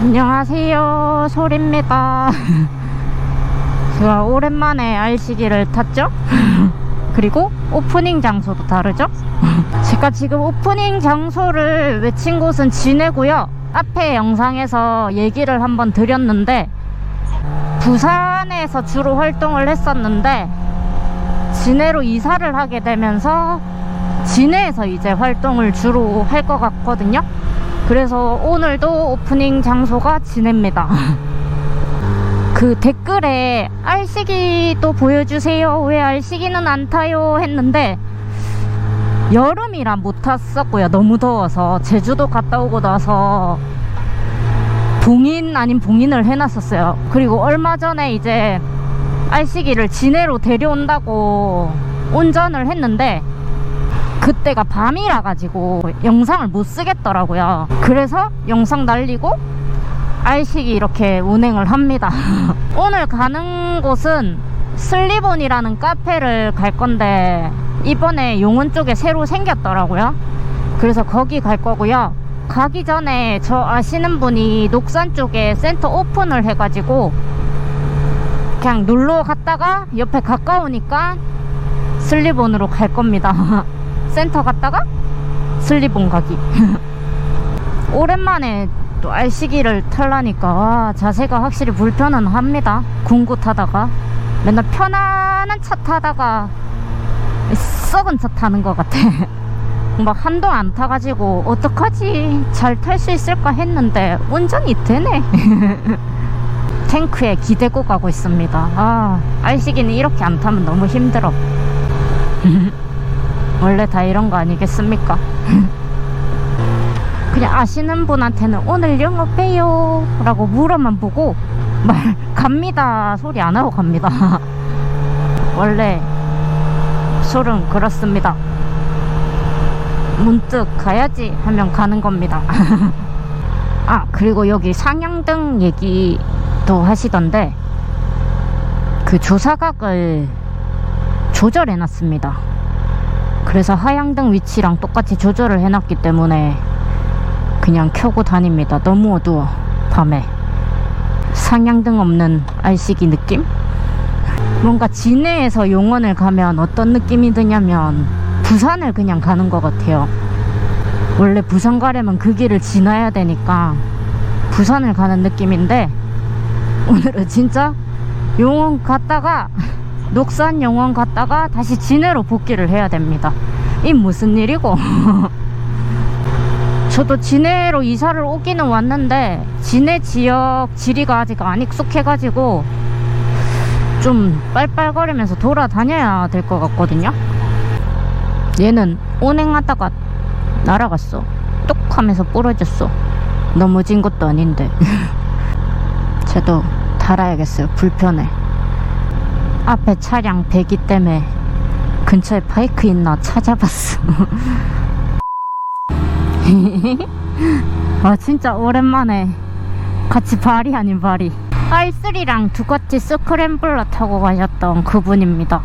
안녕하세요, 솔입니다. 제가 오랜만에 알시기를 탔죠? 그리고 오프닝 장소도 다르죠? 제가 지금 오프닝 장소를 외친 곳은 진해고요. 앞에 영상에서 얘기를 한번 드렸는데 부산에서 주로 활동을 했었는데 진해로 이사를 하게 되면서 진해에서 이제 활동을 주로 할 것 같거든요. 그래서 오늘도 오프닝 장소가 진해입니다. 그 댓글에 알시기도 보여주세요, 왜 알시기는 안 타요 했는데 여름이라 못 탔었고요. 너무 더워서. 제주도 갔다 오고 나서 봉인 아닌 봉인을 해놨었어요. 그리고 얼마 전에 이제 알시기를 진해로 데려온다고 운전을 했는데 그때가 밤이라 가지고 영상을 못 쓰겠더라고요. 그래서 영상 날리고 알시기 이렇게 운행을 합니다. 오늘 가는 곳은 슬리본이라는 카페를 갈 건데 이번에 용원 쪽에 새로 생겼더라고요. 그래서 거기 갈 거고요. 가기 전에 저 아시는 분이 녹산 쪽에 센터 오픈을 해가지고 그냥 놀러 갔다가 옆에 가까우니까 슬리본으로 갈 겁니다. 센터 갔다가 슬리본 가기. 오랜만에 또 알시기를 타려니까 와, 자세가 확실히 불편은 합니다. 공구 타다가 맨날 편안한 차 타다가 썩은 차 타는 것 같아. 막 한동 안 타가지고 어떡하지, 잘 탈 수 있을까 했는데 운전이 되네. 탱크에 기대고 가고 있습니다. 아, 알시기는 이렇게 안 타면 너무 힘들어. 원래 다 이런 거 아니겠습니까? 그냥 아시는 분한테는 오늘 영업해요 라고 물어만 보고 말 갑니다 소리 안 하고 갑니다. 원래 솔은 그렇습니다. 문득 가야지 하면 가는 겁니다. 아, 그리고 여기 상향등 얘기도 하시던데 그 조사각을 조절해 놨습니다. 그래서 하향등 위치랑 똑같이 조절을 해놨기 때문에 그냥 켜고 다닙니다. 너무 어두워 밤에. 상향등 없는 알시기 느낌? 뭔가 진해에서 용원을 가면 어떤 느낌이 드냐면 부산을 그냥 가는 것 같아요. 원래 부산 가려면 그 길을 지나야 되니까 부산을 가는 느낌인데 오늘은 진짜 용원 갔다가 녹산 용원 갔다가 다시 진해로 복귀를 해야 됩니다. 이 무슨 일이고. 저도 진해로 이사를 오기는 왔는데 진해 지역 지리가 아직 안 익숙해가지고 좀 빨빨거리면서 돌아다녀야 될 것 같거든요. 얘는 운행하다가 날아갔어. 똑 하면서 부러졌어. 넘어진 것도 아닌데. 쟤도 달아야겠어요. 불편해. 앞에 차량 대기 때문에 근처에 바이크 있나 찾아봤어. 와, 진짜 오랜만에 같이 발이 아닌 발이. R3랑 두카티 스크램블러 타고 가셨던 그분입니다.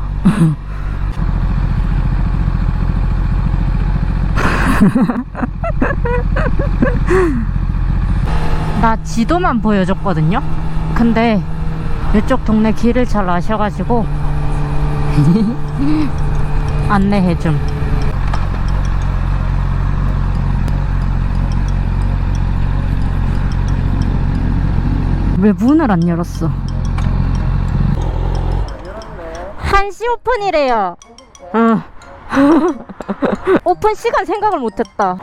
나 지도만 보여줬거든요. 근데 이쪽 동네 길을 잘 아셔가지고 안내해줌. 왜 문을 안 열었어? 1시 오픈이래요. 오픈 시간 생각을 못했다.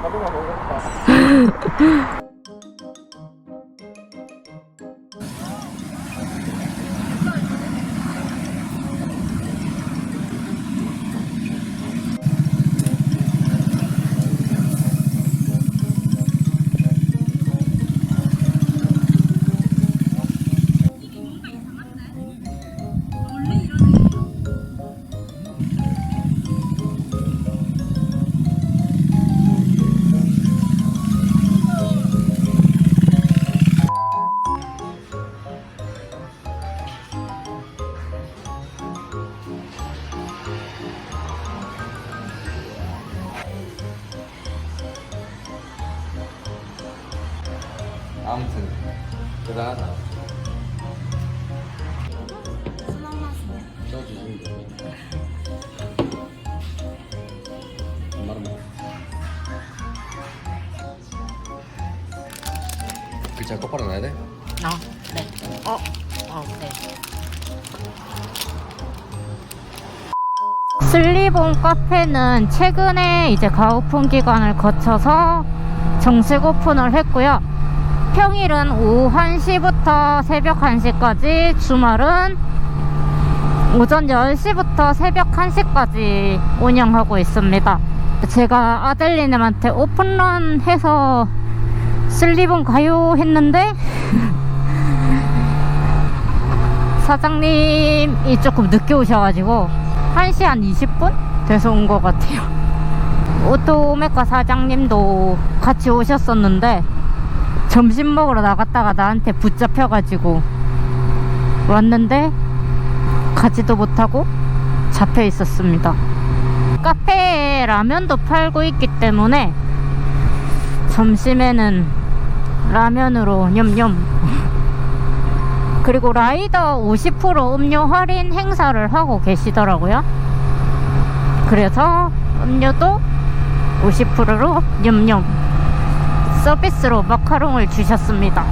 아무튼 대단하다. 수고하셨습니다. 써주시면 돼. 엄마는 뭐? 글자 똑바로 놔야 돼? 네. 네. 슬리본 카페는 최근에 이제 가오픈 기간을 거쳐서 정식 오픈을 했고요. 평일은 오후 1시부터 새벽 1시까지, 주말은 오전 10시부터 새벽 1시까지 운영하고 있습니다. 제가 아델리님한테 오픈런 해서 슬리본 가요 했는데 사장님이 조금 늦게 오셔가지고 1시 한 20분 돼서 온 것 같아요. 오토메카 사장님도 같이 오셨었는데 점심 먹으러 나갔다가 나한테 붙잡혀가지고 왔는데 가지도 못하고 잡혀 있었습니다. 카페에 라면도 팔고 있기 때문에 점심에는 라면으로 냠냠. 그리고 라이더 50% 음료 할인 행사를 하고 계시더라고요. 그래서 음료도 50%로 냠냠 서비스로 마카롱을 주셨습니다.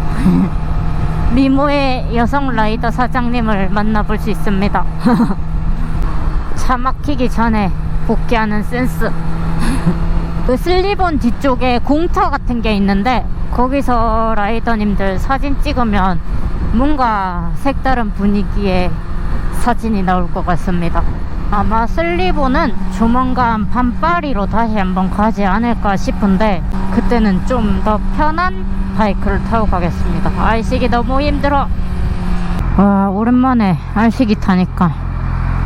미모의 여성 라이더 사장님을 만나볼 수 있습니다. 차 막히기 전에 복귀하는 센스. 그 슬리본 뒤쪽에 공터 같은 게 있는데 거기서 라이더님들 사진 찍으면 뭔가 색다른 분위기의 사진이 나올 것 같습니다. 아마 슬리본은 조만간 반파리로 다시 한번 가지 않을까 싶은데 그때는 좀 더 편한 바이크를 타고 가겠습니다. 알식이 너무 힘들어. 와, 오랜만에 알식이 타니까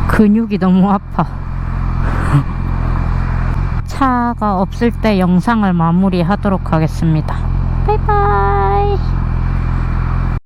근육이 너무 아파. 차가 없을 때 영상을 마무리하도록 하겠습니다. 바이바이.